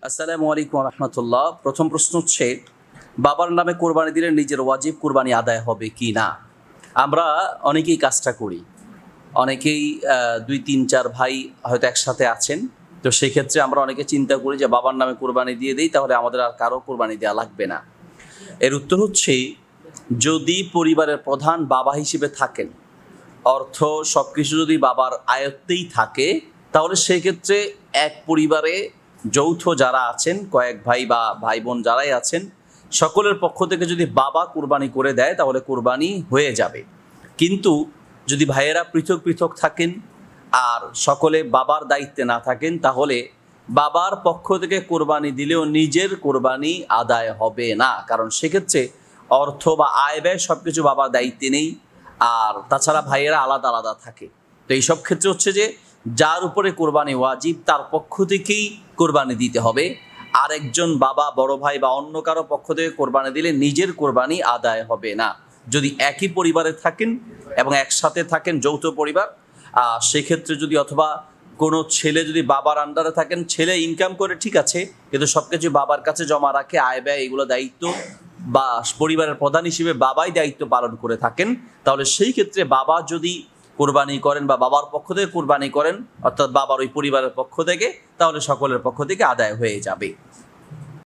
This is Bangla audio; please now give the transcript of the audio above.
আসসালামু আলাইকুম রহমতুল্লাহ। প্রথম প্রশ্ন হচ্ছে, বাবার নামে কোরবানি দিলে নিজের ওয়াজিব কোরবানি আদায় হবে কি না। আমরা অনেকেই কাজটা করি, অনেকেই 2 3 4 ভাই হয়তো একসাথে আছেন। তো সেক্ষেত্রে আমরা অনেকে চিন্তা করি যে বাবার নামে কোরবানি দিয়ে দিই, তাহলে আমাদের আর কারো কোরবানি দেওয়া লাগবে না। এর উত্তর হচ্ছে, যদি পরিবারের প্রধান বাবা হিসেবে থাকেন, অর্থ সব কিছু যদি বাবার আয়ত্তেই থাকে, তাহলে সেক্ষেত্রে এক পরিবারে যৌথ যারা আছেন, কয়েক ভাই বা ভাই বোন যারাই আছেন, সকলের পক্ষ থেকে যদি বাবা কুরবানি করে দেয় তাহলে কুরবানি হয়ে যাবে। কিন্তু যদি ভাইয়েরা পৃথক পৃথক থাকেন আর সকলে বাবার দায়িত্বে না থাকেন, তাহলে বাবার পক্ষ থেকে কোরবানি দিলেও নিজের কোরবানি আদায় হবে না, কারণ সেক্ষেত্রে অর্থ বা আয় ব্যয় সব কিছু বাবার দায়িত্বে নেই। আর তাছাড়া ভাইয়েরা আলাদা আলাদা থাকে। তো এইসব ক্ষেত্রে হচ্ছে যে যার উপরে কোরবানি ওয়াজিব তার পক্ষ থেকেই কোরবানি দিতে হবে। আর একজন বাবা, বড় ভাই বা অন্য কারো পক্ষ থেকে কোরবানি দিলে নিজের কোরবানি আদায় হবে না। যদি একই পরিবারে থাকেন এবং একসাথে থাকেন, যৌথ পরিবার, সেক্ষেত্রে যদি অথবা কোনো ছেলে যদি বাবার আন্ডারে থাকেন, ছেলে ইনকাম করে ঠিক আছে, কিন্তু সব কিছু বাবার কাছে জমা রাখে, আয় ব্যয় এগুলো দায়িত্ব বা পরিবারের প্রধান হিসেবে বাবাই দায়িত্ব পালন করে থাকেন, তাহলে সেই ক্ষেত্রে বাবা যদি কোরবানি করেন বা বাবার পক্ষ থেকে কোরবানি করেন, অর্থাৎ বাবার ওই পরিবারের পক্ষ থেকে, তাহলে সকলের পক্ষ থেকে আদায় হয়ে যাবে।